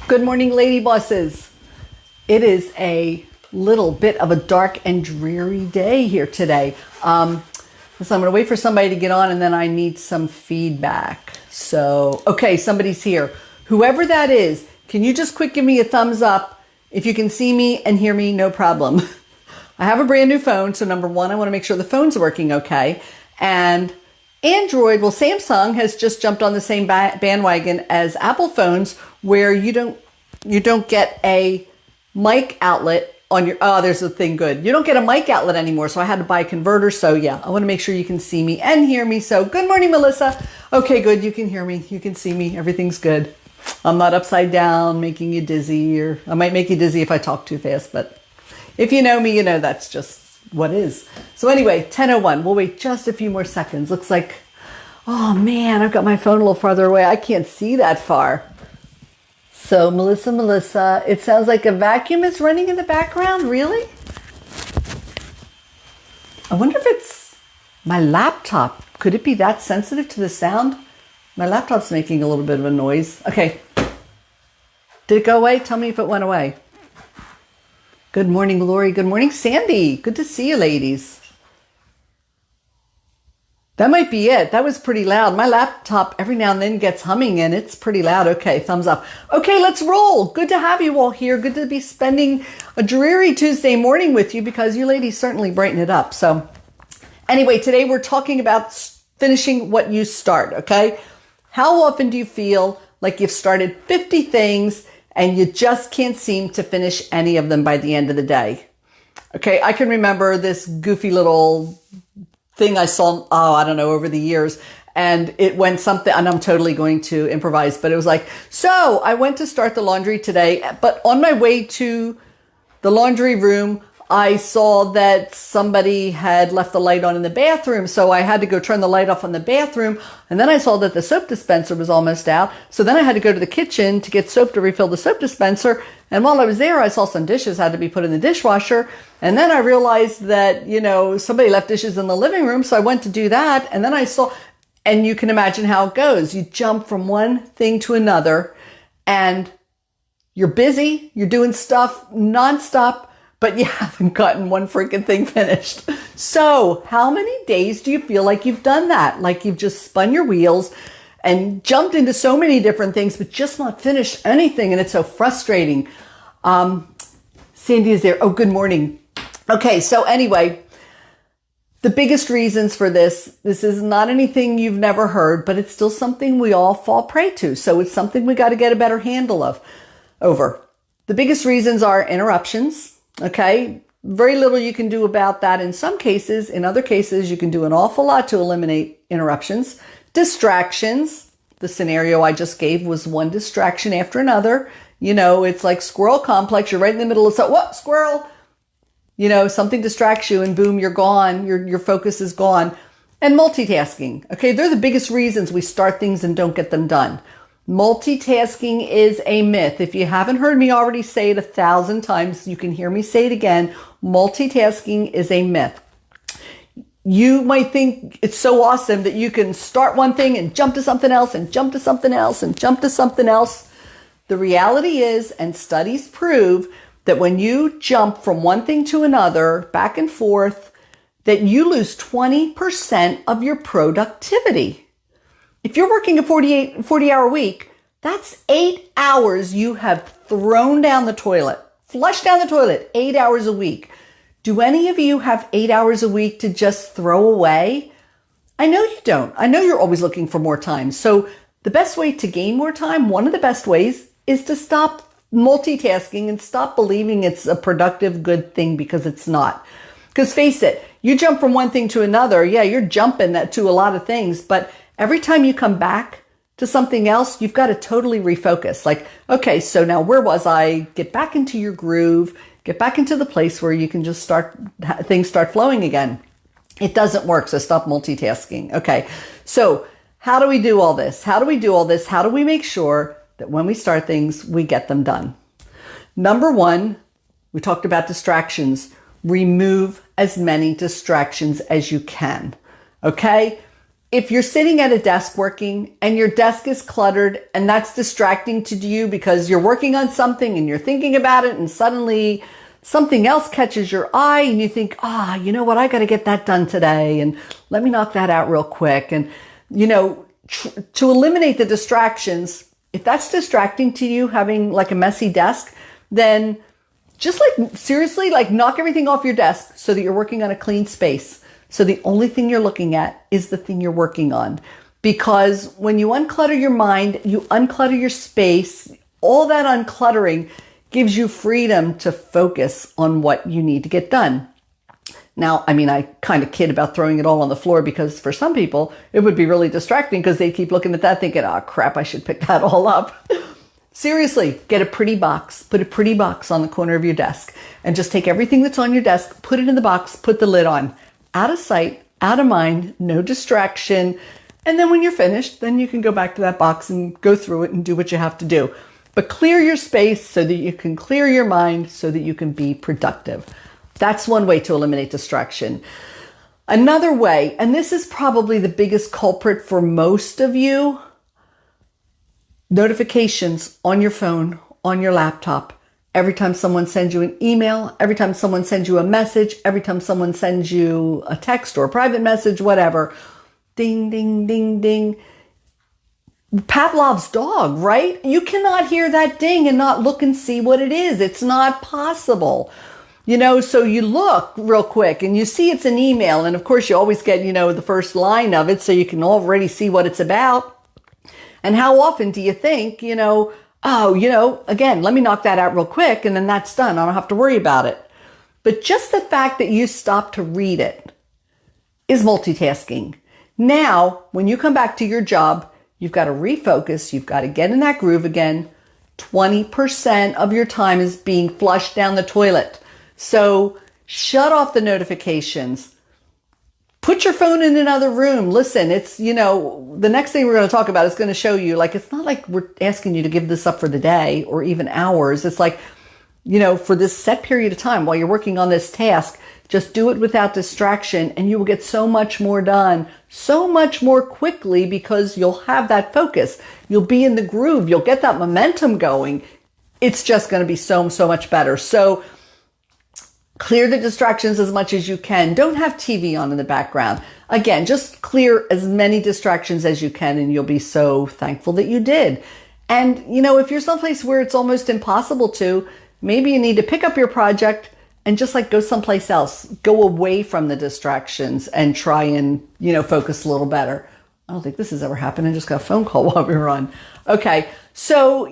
Good morning, lady bosses. It is a little bit of a dark and dreary day here today. So I'm going to wait for somebody to get on and then I need some feedback. So, okay, somebody's here. Whoever that is, can you just quick give me a thumbs up if you can see me and hear me? No problem. I have a brand new phone. So number one, I want to make sure the phone's working okay. And Android, well, Samsung has just jumped on the same bandwagon as Apple phones where you don't get a mic outlet on your, oh, there's a thing good. You don't get a mic outlet anymore. So I had to buy a converter. So yeah, I want to make sure you can see me and hear me. So good morning, Melissa. Okay, good. You can hear me. You can see me. Everything's good. I'm not upside down making you dizzy, or I might make you dizzy if I talk too fast, but if you know me, you know that's just what is. So anyway, 10:01. We'll wait just a few more seconds. Looks like, oh man, I've got my phone a little farther away. I can't see that far. So Melissa, it sounds like a vacuum is running in the background. Really? I wonder if it's my laptop. Could it be that sensitive to the sound? My laptop's making a little bit of a noise. Okay. Did it go away? Tell me if it went away. Good morning, Lori. Good morning, Sandy. Good to see you, ladies. That might be it. That was pretty loud. My laptop every now and then gets humming and it's pretty loud. Okay, thumbs up. Okay, let's roll. Good to have you all here. Good to be spending a dreary Tuesday morning with you because you ladies certainly brighten it up. So anyway, today we're talking about finishing what you start, okay? How often do you feel like you've started 50 things and you just can't seem to finish any of them by the end of the day? Okay, I can remember this goofy little thing I saw, I don't know, over the years. And it went something, and I'm totally going to improvise, but it was like, so I went to start the laundry today, but on my way to the laundry room, I saw that somebody had left the light on in the bathroom. So I had to go turn the light off in the bathroom. And then I saw that the soap dispenser was almost out. So then I had to go to the kitchen to get soap to refill the soap dispenser. And while I was there, I saw some dishes had to be put in the dishwasher. And then I realized that, somebody left dishes in the living room. So I went to do that. And then I saw, and you can imagine how it goes. You jump from one thing to another and you're busy. You're doing stuff nonstop, but you haven't gotten one freaking thing finished. So how many days do you feel like you've done that? Like you've just spun your wheels and jumped into so many different things, but just not finished anything. And it's so frustrating. Sandy is there. Oh, good morning. Okay. So anyway, the biggest reasons for this is not anything you've never heard, but it's still something we all fall prey to. So it's something we got to get a better handle over. The biggest reasons are interruptions. Okay. Very little you can do about that in some cases. In other cases, you can do an awful lot to eliminate interruptions. Distractions. The scenario I just gave was one distraction after another. It's like squirrel complex. You're right in the middle of what? Squirrel. Something distracts you and boom, you're gone. Your focus is gone. And multitasking. Okay. They're the biggest reasons we start things and don't get them done. Multitasking is a myth. If you haven't heard me already say it 1,000 times, you can hear me say it again. Multitasking is a myth. You might think it's so awesome that you can start one thing and jump to something else and jump to something else and jump to something else. The reality is, and studies prove, that when you jump from one thing to another, back and forth, that you lose 20% of your productivity. If you're working a 40-hour week, that's 8 hours you have thrown down the toilet, flushed down the toilet, 8 hours a week. Do any of you have 8 hours a week to just throw away? I know you don't. I know you're always looking for more time. So the best way to gain more time, one of the best ways, is to stop multitasking and stop believing it's a productive, good thing, because it's not. Because face it, you jump from one thing to another. Yeah, you're jumping that to a lot of things, but every time you come back to something else, you've got to totally refocus. Like, okay, so now where was I? Get back into your groove, get back into the place where you can just things start flowing again. It doesn't work, so stop multitasking. Okay, so how do we do all this? How do we make sure that when we start things, we get them done? Number one, we talked about distractions. Remove as many distractions as you can. Okay? if you're sitting at a desk working and your desk is cluttered and that's distracting to you because you're working on something and you're thinking about it and suddenly something else catches your eye and you think, you know what, I got to get that done today and let me knock that out real quick. And, to eliminate the distractions, if that's distracting to you, having like a messy desk, then just seriously, knock everything off your desk so that you're working on a clean space. So the only thing you're looking at is the thing you're working on. Because when you unclutter your mind, you unclutter your space, all that uncluttering gives you freedom to focus on what you need to get done. Now, I kind of kid about throwing it all on the floor because for some people, it would be really distracting because they keep looking at that thinking, crap, I should pick that all up. Seriously, get a pretty box, put a pretty box on the corner of your desk and just take everything that's on your desk, put it in the box, put the lid on. Out of sight, out of mind, no distraction. And then when you're finished, then you can go back to that box and go through it and do what you have to do. But clear your space so that you can clear your mind so that you can be productive. That's one way to eliminate distraction. Another way, and this is probably the biggest culprit for most of you, notifications on your phone, on your laptop. Every time someone sends you an email, every time someone sends you a message, every time someone sends you a text or a private message, whatever, ding, ding, ding, ding. Pavlov's dog, right? You cannot hear that ding and not look and see what it is. It's not possible. So you look real quick and you see it's an email. And of course you always get, the first line of it so you can already see what it's about. And how often do you think, again, let me knock that out real quick and then that's done. I don't have to worry about it. But just the fact that you stop to read it is multitasking. Now, when you come back to your job, you've got to refocus. You've got to get in that groove again. 20% of your time is being flushed down the toilet. So shut off the notifications. Put your phone in another room. Listen, it's, the next thing we're going to talk about is going to show you, it's not like we're asking you to give this up for the day or even hours. It's like, for this set period of time while you're working on this task, just do it without distraction and you will get so much more done, so much more quickly because you'll have that focus. You'll be in the groove. You'll get that momentum going. It's just going to be so much better. So clear the distractions as much as you can. Don't have TV on in the background. Again, just clear as many distractions as you can and you'll be so thankful that you did. And, if you're someplace where it's almost impossible to, maybe you need to pick up your project and just go someplace else. Go away from the distractions and try and, focus a little better. I don't think this has ever happened. I just got a phone call while we were on. Okay. So,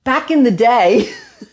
back in the day,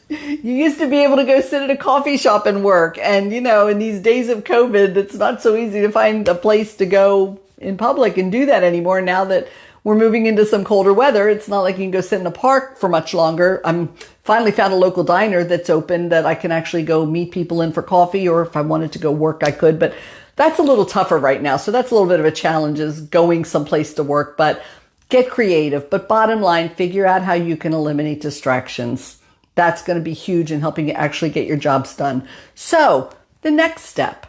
you used to be able to go sit at a coffee shop and work. And, in these days of COVID, it's not so easy to find a place to go in public and do that anymore. Now that we're moving into some colder weather, it's not like you can go sit in a park for much longer. I'm finally found a local diner that's open that I can actually go meet people in for coffee, or if I wanted to go work, I could. But that's a little tougher right now. So that's a little bit of a challenge, is going someplace to work. But get creative. But bottom line, figure out how you can eliminate distractions. That's going to be huge in helping you actually get your jobs done. So the next step,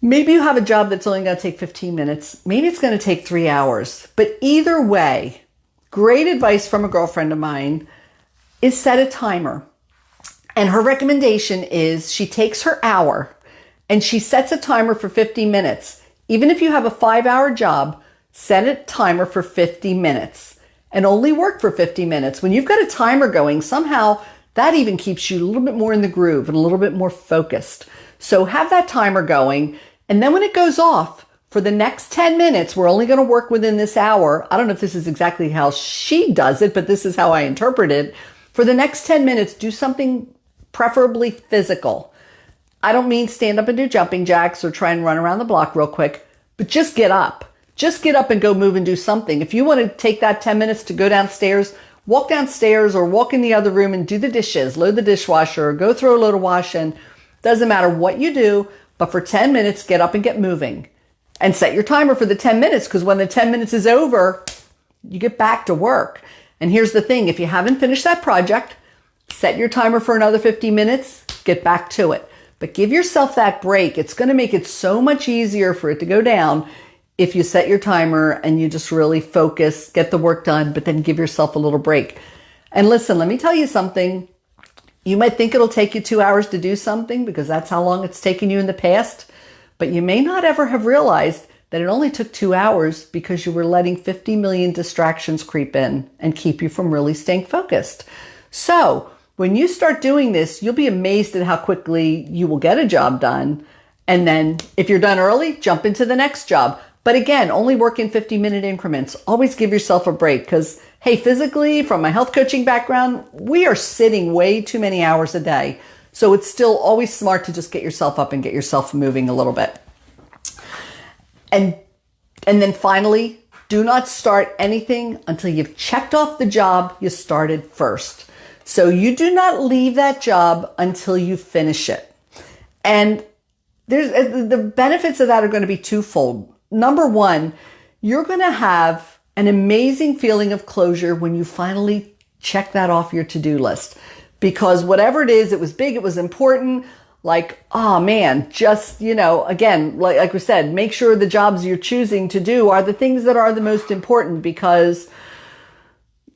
maybe you have a job that's only going to take 15 minutes. Maybe it's going to take 3 hours. But either way, great advice from a girlfriend of mine is set a timer. And her recommendation is she takes her hour and she sets a timer for 50 minutes. Even if you have a 5-hour job, set a timer for 50 minutes and only work for 50 minutes. When you've got a timer going, somehow that even keeps you a little bit more in the groove and a little bit more focused. So have that timer going. And then when it goes off for the next 10 minutes, we're only going to work within this hour. I don't know if this is exactly how she does it, but this is how I interpret it. For the next 10 minutes, do something preferably physical. I don't mean stand up and do jumping jacks or try and run around the block real quick, but just get up. Just get up and go move and do something. If you want to take that 10 minutes to go downstairs, walk downstairs or walk in the other room and do the dishes, load the dishwasher, or go throw a load of wash in. Doesn't matter what you do, but for 10 minutes, get up and get moving. And set your timer for the 10 minutes, because when the 10 minutes is over, you get back to work. And here's the thing, if you haven't finished that project, set your timer for another 50 minutes, get back to it. But give yourself that break. It's going to make it so much easier for it to go down if you set your timer and you just really focus, get the work done, but then give yourself a little break. And listen, let me tell you something. You might think it'll take you 2 hours to do something because that's how long it's taken you in the past, but you may not ever have realized that it only took 2 hours because you were letting 50 million distractions creep in and keep you from really staying focused. So when you start doing this, you'll be amazed at how quickly you will get a job done. And then if you're done early, jump into the next job. But again, only work in 50-minute increments. Always give yourself a break because, hey, physically, from my health coaching background, we are sitting way too many hours a day. So it's still always smart to just get yourself up and get yourself moving a little bit. And then finally, do not start anything until you've checked off the job you started first. So you do not leave that job until you finish it. And the benefits of that are going to be twofold. Number one, you're going to have an amazing feeling of closure when you finally check that off your to-do list. Because whatever it is, it was big, it was important. Like, oh man, just, again, like we said, make sure the jobs you're choosing to do are the things that are the most important because,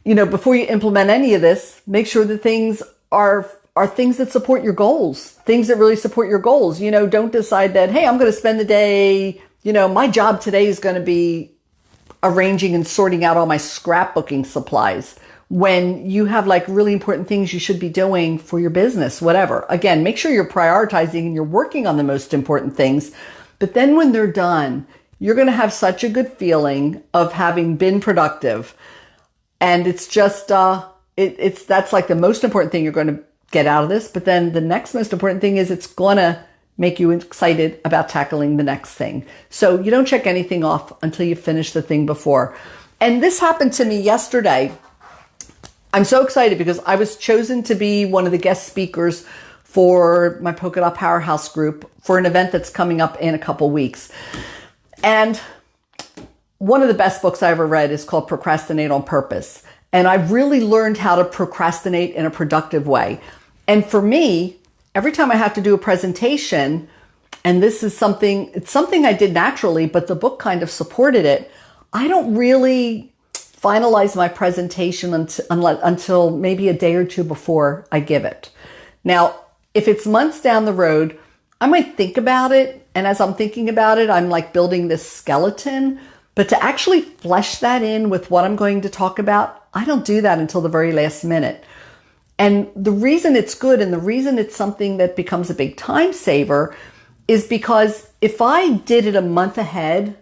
before you implement any of this, make sure the things are things that support your goals, things that really support your goals. Don't decide that, hey, I'm going to spend the day, my job today is going to be arranging and sorting out all my scrapbooking supplies when you have like really important things you should be doing for your business, whatever. Again, make sure you're prioritizing and you're working on the most important things. But then when they're done, you're going to have such a good feeling of having been productive. And it's just, that's like the most important thing you're going to get out of this. But then the next most important thing is it's going to make you excited about tackling the next thing. So you don't check anything off until you finish the thing before. And this happened to me yesterday. I'm so excited because I was chosen to be one of the guest speakers for my Polka Dot Powerhouse group for an event that's coming up in a couple weeks. And one of the best books I ever read is called Procrastinate on Purpose. And I've really learned how to procrastinate in a productive way. And for me, every time I have to do a presentation, and this is something I did naturally, but the book kind of supported it, I don't really finalize my presentation until maybe a day or two before I give it. Now, if it's months down the road, I might think about it. And as I'm thinking about it, I'm like building this skeleton. But to actually flesh that in with what I'm going to talk about, I don't do that until the very last minute. And the reason it's good and the reason it's something that becomes a big time saver is because if I did it a month ahead,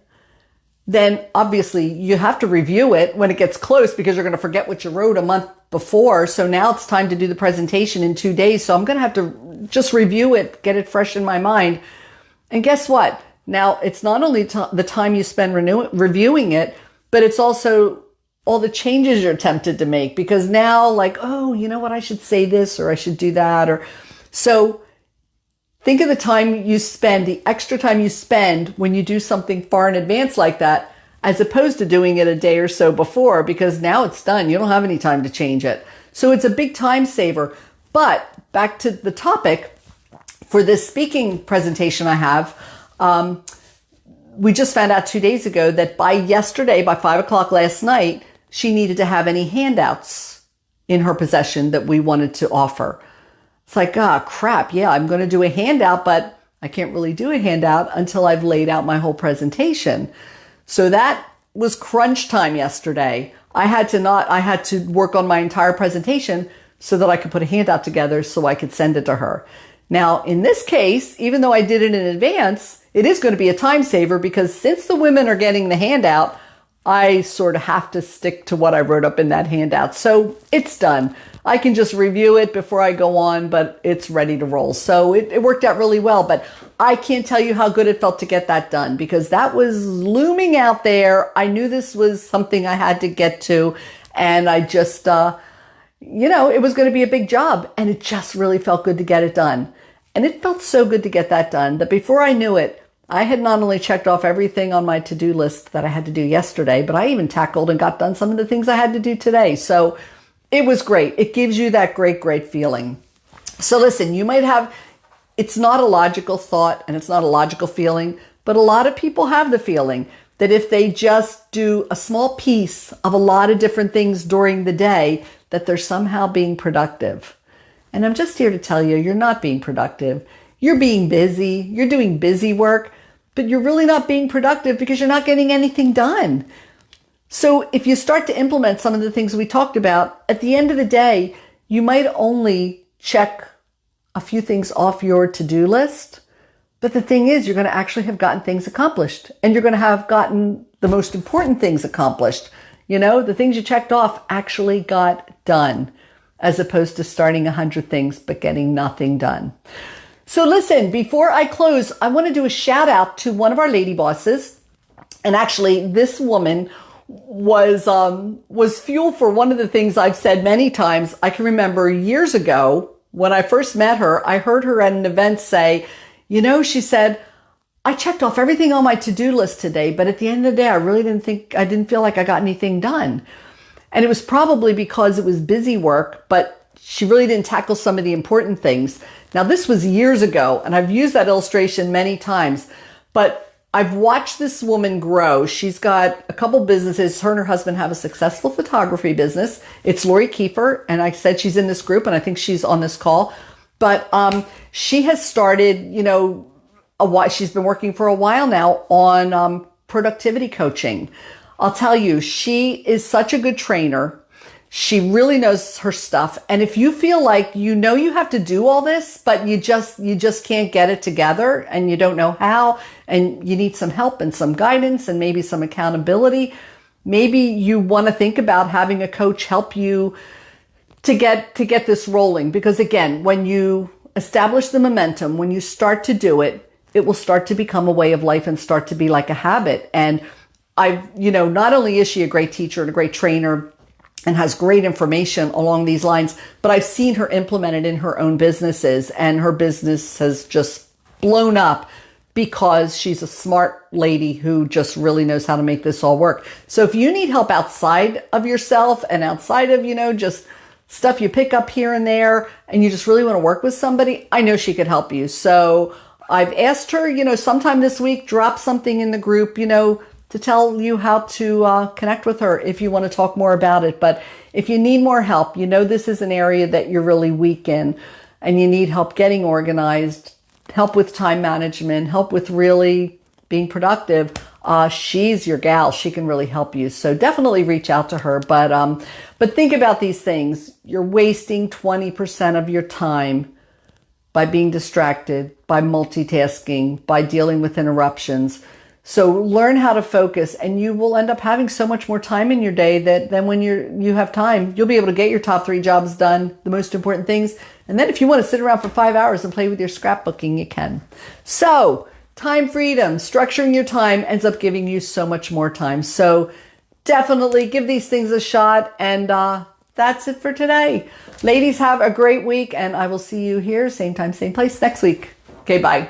then obviously you have to review it when it gets close because you're going to forget what you wrote a month before. So now it's time to do the presentation in 2 days. So I'm going to have to just review it, get it fresh in my mind. And guess what? Now it's not only the time you spend reviewing it, but it's also all the changes you're tempted to make because now like, oh, you know what? I should say this or I should do that. Or so think of the time you spend, the extra time you spend when you do something far in advance like that, as opposed to doing it a day or so before, because now it's done. You don't have any time to change it. So it's a big time saver. But back to the topic for this speaking presentation I have, we just found out 2 days ago that by 5 o'clock last night, she needed to have any handouts in her possession that we wanted to offer. It's like, crap. Yeah, I'm going to do a handout, but I can't really do a handout until I've laid out my whole presentation. So that was crunch time yesterday. I had to work on my entire presentation so that I could put a handout together so I could send it to her. Now, in this case, even though I did it in advance, it is going to be a time saver because since the women are getting the handout, I sort of have to stick to what I wrote up in that handout. So it's done. I can just review it before I go on, but it's ready to roll. So it worked out really well, but I can't tell you how good it felt to get that done because that was looming out there. I knew this was something I had to get to, and I just, it was going to be a big job, and it just really felt good to get it done. And it felt so good to get that done that before I knew it, I had not only checked off everything on my to-do list that I had to do yesterday, but I even tackled and got done some of the things I had to do today. So it was great. It gives you that great, great feeling. So listen, you might have, it's not a logical thought and it's not a logical feeling, but a lot of people have the feeling that if they just do a small piece of a lot of different things during the day, that they're somehow being productive. And I'm just here to tell you, you're not being productive. You're being busy. You're doing busy work, but you're really not being productive because you're not getting anything done. So if you start to implement some of the things we talked about, at the end of the day, you might only check a few things off your to-do list. But the thing is, you're going to actually have gotten things accomplished, and you're going to have gotten the most important things accomplished. You know, the things you checked off actually got done, as opposed to starting 100 things but getting nothing done. So listen, before I close, I want to do a shout out to one of our lady bosses. And actually, this woman was fuel for one of the things I've said many times. I can remember years ago when I first met her, I heard her at an event say, you know, she said, I checked off everything on my to-do list today, but at the end of the day, I didn't feel like I got anything done. And it was probably because it was busy work, but she really didn't tackle some of the important things. Now, this was years ago, and I've used that illustration many times, but I've watched this woman grow. She's got a couple businesses. Her and her husband have a successful photography business. It's Lori Kiefer, and I said she's in this group, and I think she's on this call. But she has started, you know, she's been working for a while now on productivity coaching. I'll tell you, she is such a good trainer. She really knows her stuff. And if you feel like you know you have to do all this, but you just can't get it together and you don't know how, and you need some help and some guidance and maybe some accountability, maybe you want to think about having a coach help you to get this rolling. Because again, when you establish the momentum, when you start to do it, it will start to become a way of life and start to be like a habit. And not only is she a great teacher and a great trainer and has great information along these lines, but I've seen her implement it in her own businesses, and her business has just blown up because she's a smart lady who just really knows how to make this all work. So if you need help outside of yourself and outside of, just stuff you pick up here and there, and you just really want to work with somebody, I know she could help you. So I've asked her, sometime this week, drop something in the group, to tell you how to connect with her if you want to talk more about it. But if you need more help, this is an area that you're really weak in, and you need help getting organized, help with time management, help with really being productive, she's your gal. She can really help you. So definitely reach out to her. But think about these things. You're wasting 20% of your time by being distracted, by multitasking, by dealing with interruptions. So learn how to focus, and you will end up having so much more time in your day that then when you have time, you'll be able to get your top 3 jobs done, the most important things. And then if you want to sit around for 5 hours and play with your scrapbooking, you can. So time freedom, structuring your time ends up giving you so much more time. So definitely give these things a shot. And that's it for today. Ladies, have a great week, and I will see you here, same time, same place next week. Okay, bye.